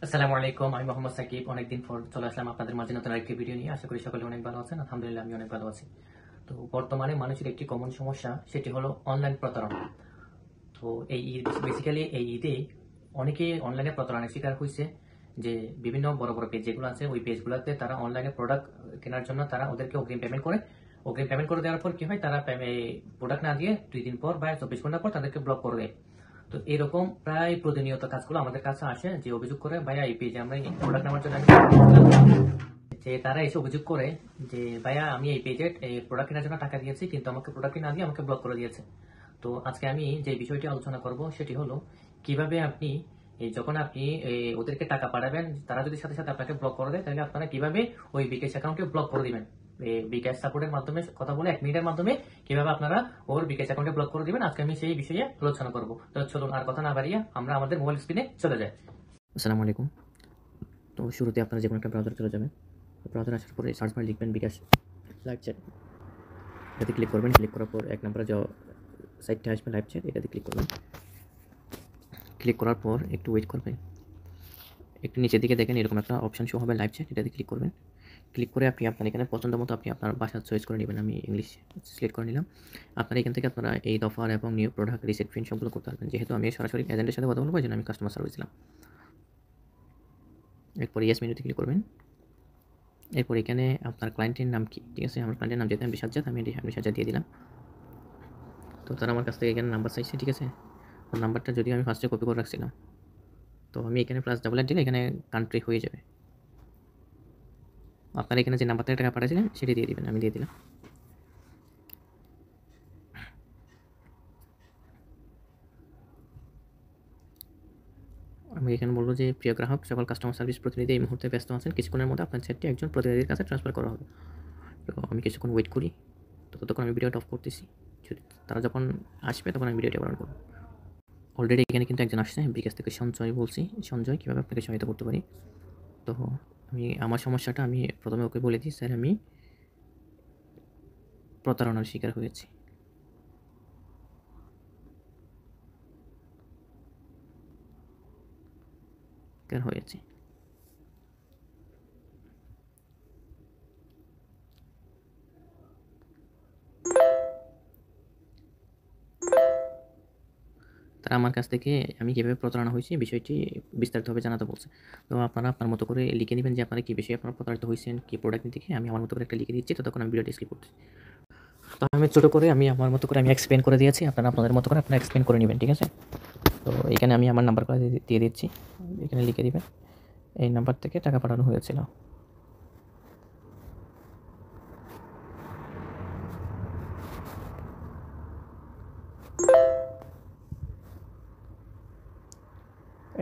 আসসালামু আলাইকুম, আমি মোহাম্মদ সাকিব। অনেকদিন পর চলে আসলাম আপনাদের মাঝে নতুন আরেকটি ভিডিও নিয়ে। আশা করি সকলে অনেক ভালো আছেন। আলহামদুলিল্লাহ, আমি অনেক ভালো আছি। তো বর্তমানে মানুষের একটি কমন সমস্যা, সেটি হলো অনলাইন প্রতারণা। তো এই বেসিক্যালি এই ঈদে অনেকে অনলাইনে প্রতারণার শিকার হয়েছে। যে বিভিন্ন বড় বড় পেজ যেগুলো আছে, ওই পেজগুলোতে তারা অনলাইনে প্রোডাক্ট কেনার জন্য তারা ওদেরকে অগ্রিম পেমেন্ট করে। অগ্রিম পেমেন্ট করে দেওয়ার পর কি হয়, তারা প্রোডাক্ট না দিয়ে 2 দিন পর বা 24 ঘন্টা পর তাদেরকে ব্লক করে দেয়। তো এরকম প্রায় প্রতিনিয়ত কাজগুলো আমাদের কাছে আসে, যে অভিযোগ করে ভাইয়া এই পেজে আমরা এই প্রোডাক্ট নেওয়ার জন্য যে তারা এসে অভিযোগ করে যে ভাইয়া আমি এই পেজে এই প্রোডাক্ট কেনার জন্য টাকা দিয়েছি, কিন্তু আমাকে প্রোডাক্ট না দিয়ে আমাকে ব্লক করে দিয়েছে। তো আজকে আমি যে বিষয়টি আলোচনা করব সেটি হলো কিভাবে আপনি যখন আপনি ওদেরকে টাকা পাঠাবেন, তারা যদি সাথে সাথে আপনাকে ব্লক করে দেয়, তাহলে আপনারা কিভাবে ওই বিকাশ অ্যাকাউন্টে ব্লক করে দিবেন। বিকাশ সাপোর্টের মাধ্যমে কথা বলে 1 মিনিটের মাধ্যমে কিভাবে আপনারা ওর বিকাশ অ্যাকাউন্টে ব্লক করে দিবেন, আজকে আমি সেই বিষয়ে আলোচনা করব। তো চলুন আর কথা না বাড়িয়ে আমরা আমাদের মোবাইল স্ক্রিনে চলে যাই। আসসালামু আলাইকুম। তো শুরুতে আপনারা যে কোনো একটা ব্রাউজারে চলে যাবেন। ব্রাউজারে আসার পরে সার্চ বারে লিখবেন বিকাশ লাইভ চ্যাট। এটাতে ক্লিক করবেন। ক্লিক করার পর 1 নম্বরে যে সাইটটা আসবে লাইভ চ্যাট, এটাতে ক্লিক করবেন। ক্লিক করার পর একটু ওয়েট করবেন। একটু নিচের দিকে দেখেন এরকম একটা অপশন শো হবে লাইভ চ্যাট, এটাতে ক্লিক করবেন। ক্লিক করে আপনি আপনার এখানে পছন্দ মতো আপনি আপনার ভাষা চয়েস করে নেবেন। আমি ইংলিশ সিলেক্ট করে নিলাম। আপনারা এখান থেকে আপনারা এই অফার এবং নিউ প্রোডাক্ট রিসেট প্রিন্ট সবগুলো করতে পারবেন। যেহেতু আমি সরাসরি এজেন্টের সাথে কথা বলবো, এই জন্য আমি কাস্টমার সার্ভিস দিলাম। এরপর ইয়েস মেনুতে ক্লিক করবেন। এরপর এখানে আপনার ক্লায়েন্টের নাম কি, ঠিক আছে? আমার ক্লায়েন্টের নাম যেহেতু আমি সাজ্জাদ, আমি সাজ্জাদ দিয়ে দিলাম। তো তারা আমার কাছ থেকে এখানে নাম্বার চাইছে, ঠিক আছে? নাম্বারটা যদি আমি ফার্স্টে কপি করে রাখছিলাম, তো আমি এখানে +8 দিলে এখানে কান্ট্রি হয়ে যাবে। আপনারা এখানে যে নাম্বার থেকে টাকা পাঠিয়েছিলেন সেটি দিয়ে দিবেন। আমি দিয়ে দিলাম। আমি এখানে বলবো যে প্রিয় গ্রাহক, সকল কাস্টমার সার্ভিস প্রতিনিধি এই মুহূর্তে ব্যস্ত আছেন। কিছুক্ষণের মধ্যে আপনার চ্যাটটি একজন প্রতিনিধির কাছে ট্রান্সফার করা হবে। তো আমি কিছুক্ষণ ওয়েট করি। তো ততক্ষণ আমি ভিডিওটা অফ করতেছি। তারা যখন আসবে তখন আমি ভিডিওটি অন করব। অলরেডি এখানে কিন্তু একজন আসছে, বিকাশ থেকে সঞ্জয় বলছি। সঞ্জয়, কীভাবে আপনাকে সহায়তা করতে পারি? তো আমি আমার সমস্যাটা আমি প্রথমে ওকে বলে দিই, স্যার আমি প্রতারণার শিকার হয়েছি। হয়েছে তারা আমার কাছ থেকে আমি কীভাবে প্রতারণা হয়েছি বিষয়টি বিস্তারিতভাবে জানাতে বলছে। তো আপনারা আপনার মতো করে লিখে নেবেন যে আপনারা কী বিষয়ে আপনারা প্রতারিত হয়েছেন, কী প্রোডাক্ট দেখে। আমি আমার মতো করে একটা লিখে দিচ্ছি, ততক্ষণ আমি ভিডিওটি স্কিপ করছি। তো আমি ছোটো করে আমি আমার মতো করে আমি এক্সপ্লেন করে দিয়েছি, আপনারা আপনাদের মতো করে আপনারা এক্সপ্লেন করে নেবেন, ঠিক আছে? তো এখানে আমি আমার নাম্বারগুলো দিয়ে দিচ্ছি, এখানে লিখে দিবেন এই নাম্বার থেকে টাকা পাঠানো হয়েছিল।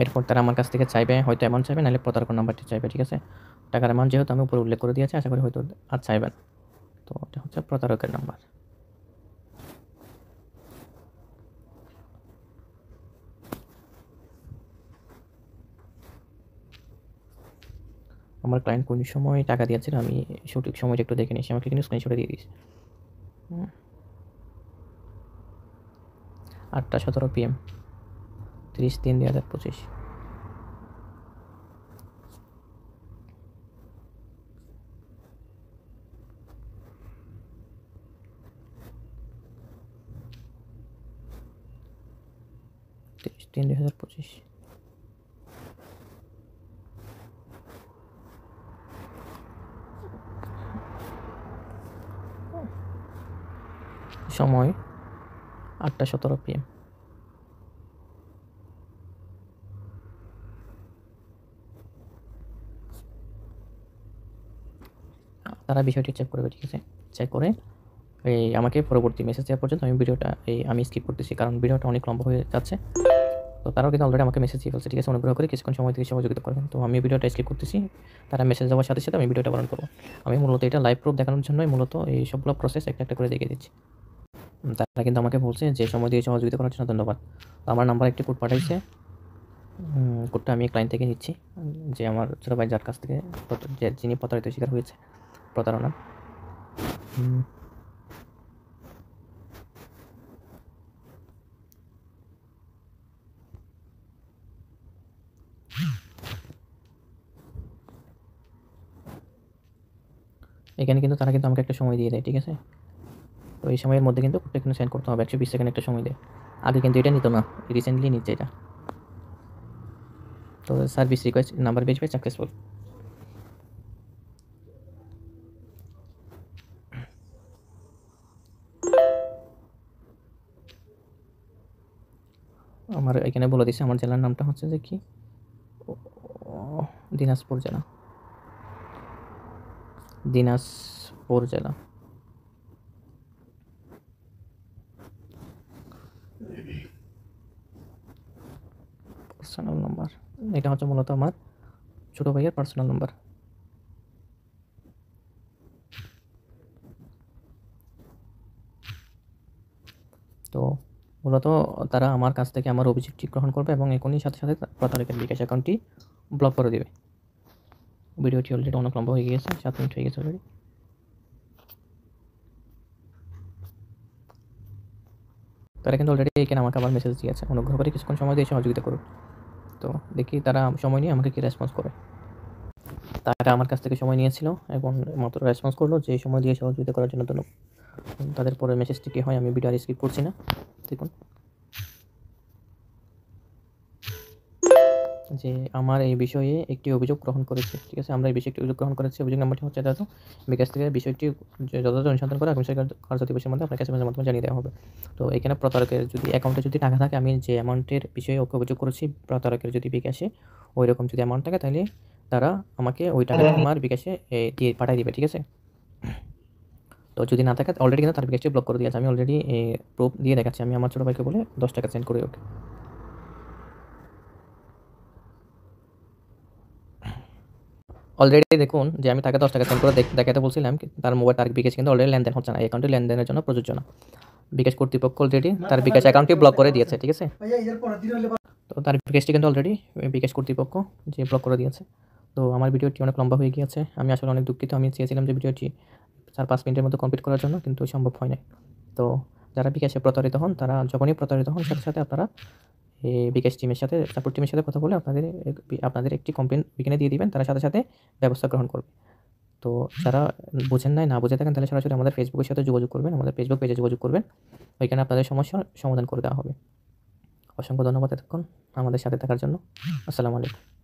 এরপর তারা আমার কাছ থেকে চাইবে, হয়তো অ্যামাউন্ট চাইবে, নাহলে প্রতারক নাম্বারটি চাইবে, ঠিক আছে? টাকার অ্যামাউন্ট যেহেতু আমি উপরে উল্লেখ করে দিয়েছি, আশা করি হয়তো আর চাইবেন। তো এটা হচ্ছে প্রতারকের নাম্বার। আমার ক্লায়েন্ট কোন সময় টাকা দিয়েছিল আমি সঠিক সময়টা একটু দেখে নিয়েছি, আমাকে কিন্তু স্ক্রিনশটে দিয়ে দিয়েছি। 8টা 17 PM, 30/3/2025। সময় 8টা 17 PM। তারা বিষয়টি চেক করবে, ঠিক আছে? চেক করে আমাকে পরবর্তী মেসেজ দেওয়া পর্যন্ত আমি ভিডিওটা আমি স্কিপ করতেছি, কারণ ভিডিওটা অনেক লম্বা হয়ে যাচ্ছে। তো তারাও কিন্তু অলরেডি আমাকে মেসেজ দিয়ে ফেলছে, ঠিক আছে? অনুগ্রহ করে কিছুক্ষণ সময় থেকে সহযোগিতা করবেন। তো আমি ভিডিওটা স্কিপ করতেছি। তারা মেসেজ দেওয়ার সাথে সাথে আমি ভিডিওটা পালন করবো। আমি মূলত এটা লাইভ প্রুফ দেখানোর জন্যই মূলত এই সবগুলো প্রসেস একটা একটা করে দেখিয়ে দিচ্ছি। তারা কিন্তু আমাকে বলছে যে সময় দিয়ে সহযোগিতা করার জন্য ধন্যবাদ। তো আমার নাম্বার একটি কোড পাঠাইছে। কোডটা আমি ক্লায়েন্ট থেকে নিচ্ছি, যে আমার ছোটো ভাই যার কাছ থেকে যিনি প্রতারিত শিকার হয়েছে প্রতারণা। এখানে কিন্তু তারা কিন্তু আমাকে একটা সময় দিয়ে দেয়, ঠিক আছে। তো এই সময়ের মধ্যে কিন্তু এখানে সেন্ড করতে হবে, 120 সেকেন্ড একটা সময় দেয়। আগে কিন্তু এটা নিত না, রিসেন্টলি নিচ্ছে এটা। তো service request number verify successful. আমার এখানে বলে দিচ্ছে আমার জেলার নামটা হচ্ছে যে কি, দিনাজপুর জেলা, দিনাজপুর জেলা। পার্সোনাল নাম্বার, এটা হচ্ছে মূলত আমার ছোটো ভাইয়ের পার্সোনাল নাম্বার। তো মূলত তারা আমার কাছ থেকে আমার অভিযোগটি গ্রহণ করবে এবং এখনই সাথে সাথে প্রতারকের বিকাশ অ্যাকাউন্টটি ব্লক করে দেবে। ভিডিওটি অলরেডি অনেক লম্বা হয়ে গিয়েছে, 7 মিনিট হয়ে গেছে অলরেডি। তারা কিন্তু অলরেডি এখানে আমাকে আবার মেসেজ দিয়েছে, অনুগ্রহ করে কিছুক্ষণ সময় দিয়ে সহযোগিতা করুন। তো দেখি তারা সময় নিয়ে আমাকে কি রেসপন্স করে। তারা আমার কাছ থেকে সময় নিয়েছিল এবং মাত্র রেসপন্স করলো যে সময় দিয়ে সহযোগিতা করার জন্য ধন্যবাদ। তাদের পরে মেসেজটি কী হয় আমি ভিডিও আর স্কিপ করছি না, দেখুন। যে আমার এই বিষয়ে একটি অভিযোগ গ্রহণ করেছে, ঠিক আছে। আমরা এই বিষয়ে একটি অভিযোগ গ্রহণ করেছি। অভিযোগ নাম্বারটি হচ্ছে দাদা, বিকাশ থেকে বিষয়টি যথাযথ অনুসন্ধান করে আগামী কার্য দিবসের মধ্যে আপনার কাছে মাধ্যমে জানিয়ে দেওয়া হবে। তো এখানে প্রতারকের যদি অ্যাকাউন্টে যদি টাকা থাকে, আমি যে অ্যামাউন্টের বিষয়ে ওকে অভিযোগ করেছি, প্রতারকের যদি বিকাশে ওই রকম যদি অ্যামাউন্ট থাকে, তাহলে তারা আমাকে ওই টাকাটা আমার বিকাশে দিয়ে পাঠিয়ে দিবে, ঠিক আছে। তো যদি না থাকে অলরেডি কিন্তু তার বিকাশটি ব্লক করে দিয়েছে। আমি অলরেডি প্রুফ দিয়ে দেখাচ্ছি। আমি আমার ছোটো ভাইকে বলে 10 টাকা সেন্ড করি ওকে। অলরেডি দেখুন যে আমি তাকে 10 টাকা সেন্ড করে দেখাতে বলছিলাম, তার মোবাইল তার বিকাশ কিন্তু অলরেডি লেনদেন হচ্ছে না, অ্যাকাউন্টে লেনদেনের জন্য প্রযোজ্য না। বিকাশ কর্তৃপক্ষ অলরেডি তার বিকাশ অ্যাকাউন্টটি ব্লক করে দিয়েছে, ঠিক আছে। তো তার বিকাশটি কিন্তু অলরেডি বিকাশ কর্তৃপক্ষ যে ব্লক করে দিয়েছে। তো আমার ভিডিওটি অনেক লম্বা হয়ে গিয়েছে, আমি আসলে অনেক দুঃখিত। আমি চেয়েছিলাম যে ভিডিওটি 4-5 মিনিটের মধ্যে কমপ্লিট করার জন্য, কিন্তু সম্ভব হয় নাই। তো যারা বিকাশে প্রতারিত হন, তারা যখনই প্রতারিত হন সাথে সাথে আপনারা বিকাশ টিমের সাথে, সাপোর্ট টিমের সাথে কথা বলে আপনাদের একটি কমপ্লেন এখানে দিয়ে দিবেন, তারা সাথে সাথে ব্যবস্থা গ্রহণ করবে। তো যারা বুঝেন নাই, না বুঝে থাকেন, তাহলে সরাসরি আমাদের ফেসবুকের সাথে যোগাযোগ করবেন, আমাদের ফেসবুক পেজে যোগাযোগ করবেন, ওইখানে আপনাদের সমস্যার সমাধান করে দেওয়া হবে। অসংখ্য ধন্যবাদ এতক্ষণ আমাদের সাথে থাকার জন্য। আসসালামু আলাইকুম।